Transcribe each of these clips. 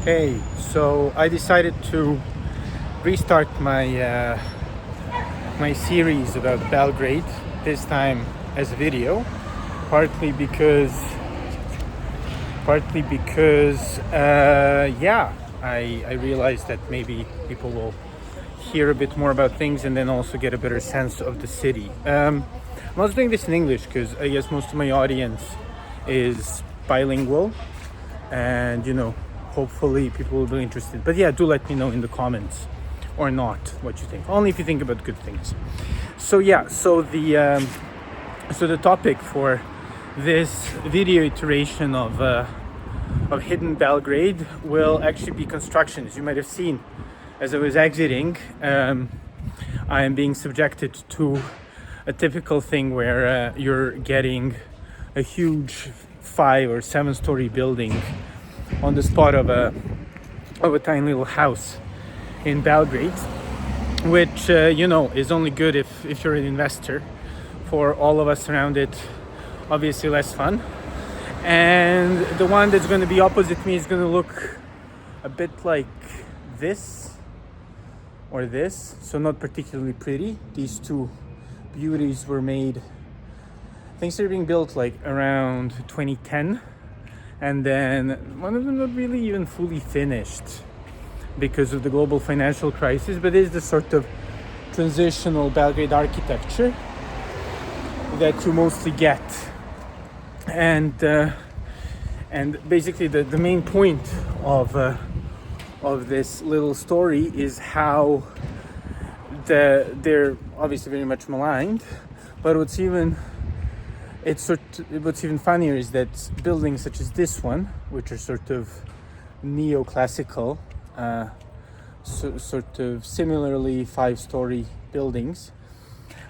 Hey, so I decided to restart my series about Belgrade, this time as a video, partly because I realized that maybe people will hear a bit more about things and then also get a better sense of the city. I'm also doing this in English because I guess most of my audience is bilingual, and hopefully people will be interested. But yeah, do let me know in the comments or not what you think, only if you think about good things. So the topic for this video iteration of Hidden Belgrade will actually be construction. As you might have seen, as I was exiting, I am being subjected to a typical thing where you're getting a huge 5 or 7 story building on the spot of a tiny little house in Belgrade, which is only good if you're an investor. For all of us around it, obviously less fun. And the one that's going to be opposite me is going to look a bit like this or this, so not particularly pretty. These two beauties were made, I think they're being built like around 2010, and then one of them not really even fully finished because of the global financial crisis, but is the sort of transitional Belgrade architecture that you mostly get. And basically the main point of this little story is how they're obviously very much maligned, but what's even funnier is that buildings such as this one, which are sort of neoclassical, sort of similarly 5-story buildings,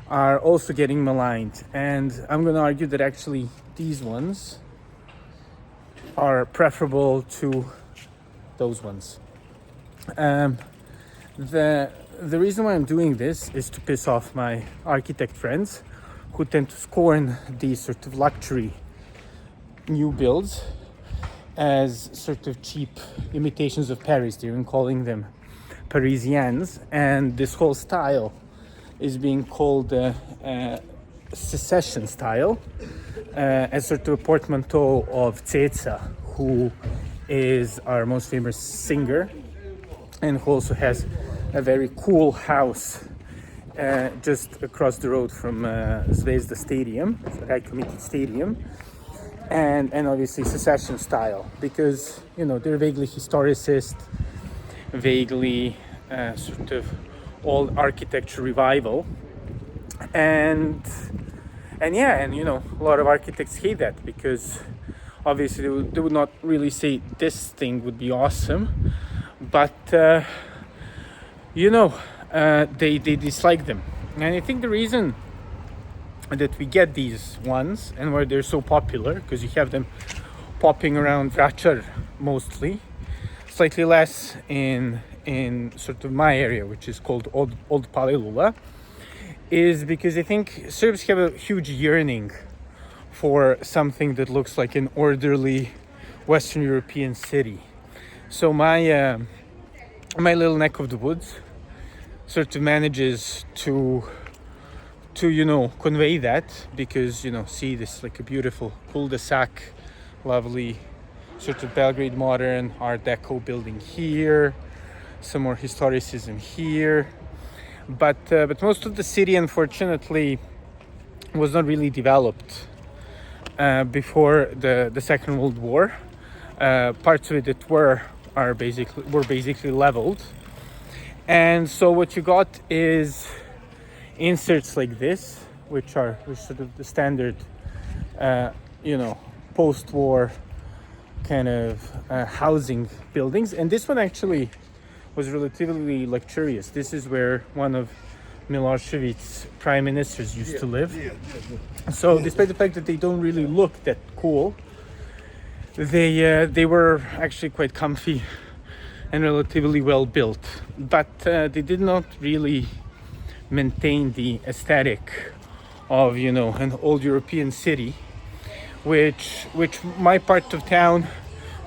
are also getting maligned. And I'm going to argue that actually these ones are preferable to those ones. The reason why I'm doing this is to piss off my architect friends who tend to scorn these sort of luxury new builds as sort of cheap imitations of Paris. They're even calling them Parisiennes, and this whole style is being called secession style, as sort of a portmanteau of Ceza, who is our most famous singer and who also has a very cool house just across the road from Zvezda Stadium, Rai Committee Stadium, and obviously secession style, because they're vaguely historicist, vaguely sort of old architecture revival, and a lot of architects hate that because obviously they would not really say this thing would be awesome, but they dislike them. And I think the reason that we get these ones and why they're so popular, because you have them popping around Vračar mostly, slightly less in sort of my area, which is called Old Palilula, is because I think Serbs have a huge yearning for something that looks like an orderly Western European city. So my little neck of the woods sort of manages to convey that, because see this like a beautiful cul-de-sac, lovely sort of Belgrade modern Art Deco building here, some more historicism here, but most of the city unfortunately was not really developed before the Second World War. Parts of it that were basically leveled, and so what you got is inserts like this, which are sort of the standard post-war kind of housing buildings. And this one actually was relatively luxurious. This is where one of Milosevic's prime ministers used to live. So despite the fact that they don't really look that cool, they were actually quite comfy and relatively well built, but they did not really maintain the aesthetic of an old European city, which my part of town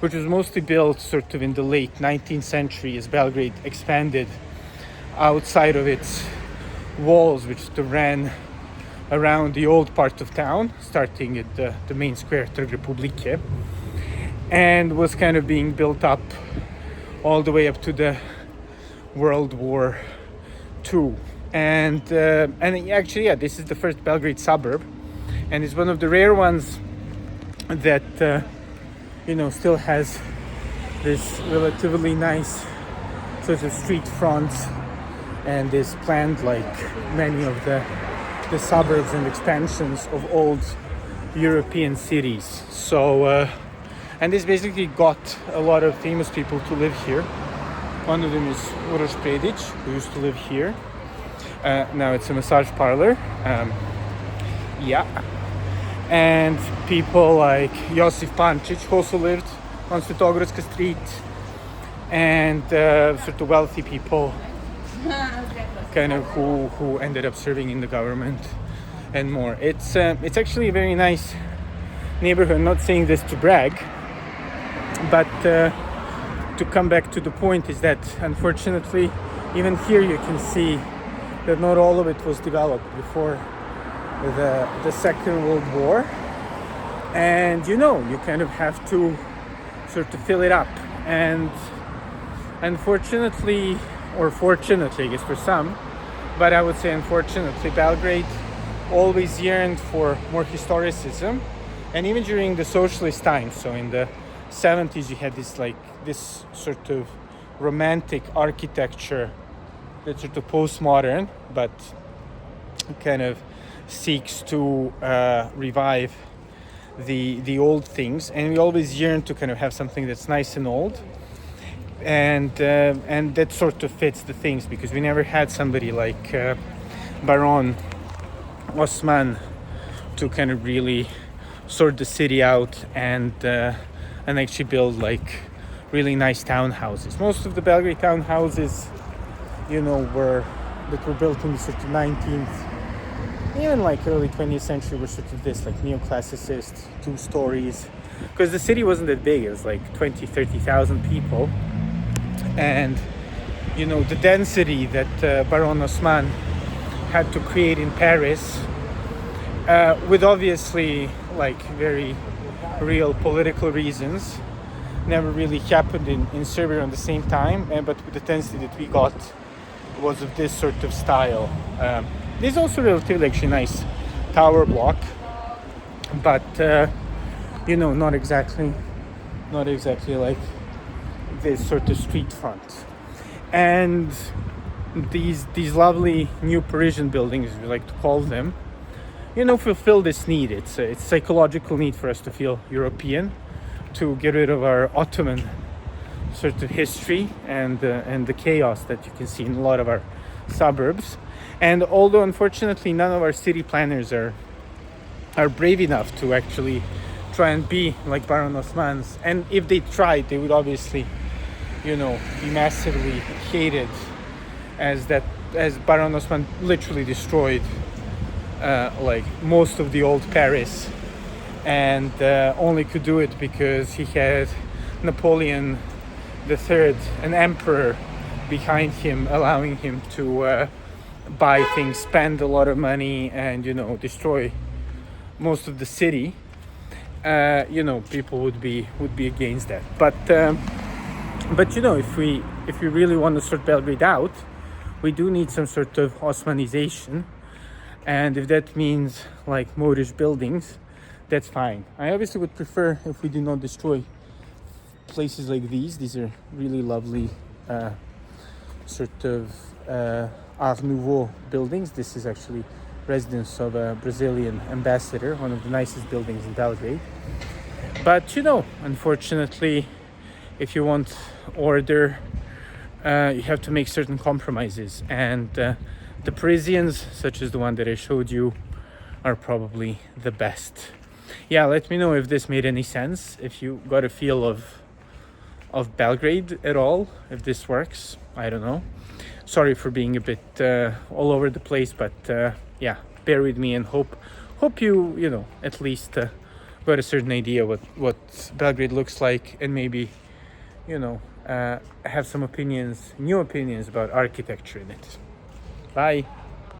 which was mostly built sort of in the late 19th century as Belgrade expanded outside of its walls, which ran around the old part of town, starting at the main square, Trg Republike, and was kind of being built up all the way up to the World War II. And actually, yeah, this is the first Belgrade suburb, and it's one of the rare ones that still has this relatively nice sort of street front and is planned like many of the suburbs and expansions of old European cities. So and this basically got a lot of famous people to live here. One of them is Uroš Predić, who used to live here. Now it's a massage parlor. And people like Josip Pančić, who also lived on Svetogorska Street, and sort of wealthy people kind of who ended up serving in the government and more. It's actually a very nice neighborhood. I'm not saying this to brag, but to come back to the point is that unfortunately even here you can see that not all of it was developed before the Second World War, and you kind of have to sort of fill it up. And unfortunately, or fortunately I guess for some, but I would say unfortunately, Belgrade always yearned for more historicism. And even during the socialist times, so in the 70s, you had this sort of romantic architecture that's sort of postmodern, but kind of seeks to revive the old things. And we always yearn to kind of have something that's nice and old, and that sort of fits the things, because we never had somebody like Baron Haussmann to kind of really sort the city out and actually build like really nice townhouses. Most of the Belgrade townhouses, that were built in the sort of 19th, even like early 20th century, were sort of this like neoclassicist 2 stories, because the city wasn't that big. It was like 30,000 people, and the density that Baron Haussmann had to create in Paris, with obviously like very real political reasons, never really happened in Serbia at the same time, but with the density that we got was of this sort of style. There's also relatively actually nice tower block, but not exactly like this sort of street front. And these lovely new Parisian buildings, we like to call them, fulfill this need. It's psychological need for us to feel European, to get rid of our Ottoman sort of history and the chaos that you can see in a lot of our suburbs. And although unfortunately none of our city planners are brave enough to actually try and be like Baron Haussmann's, and if they tried, they would obviously be massively hated, as Baron Haussmann literally destroyed like most of the old Paris, and only could do it because he had Napoleon III, an emperor, behind him, allowing him to buy things, spend a lot of money, and destroy most of the city. People would be against that. But if we really want to sort Belgrade out, we do need some sort of Osmanization, and if that means like Moorish buildings, that's fine. I obviously would prefer if we do not destroy places like these. These are really lovely sort of Art Nouveau buildings. This is actually residence of a Brazilian ambassador, one of the nicest buildings in Belgrade. But unfortunately, if you want order, you have to make certain compromises, and the Parisians, such as the one that I showed you, are probably the best. Yeah, let me know if this made any sense, if you got a feel of Belgrade at all, if this works. I don't know. Sorry for being a bit all over the place, but yeah, bear with me, and hope you at least got a certain idea what Belgrade looks like, and maybe, you know, have some opinions, new opinions about architecture in it. Bye.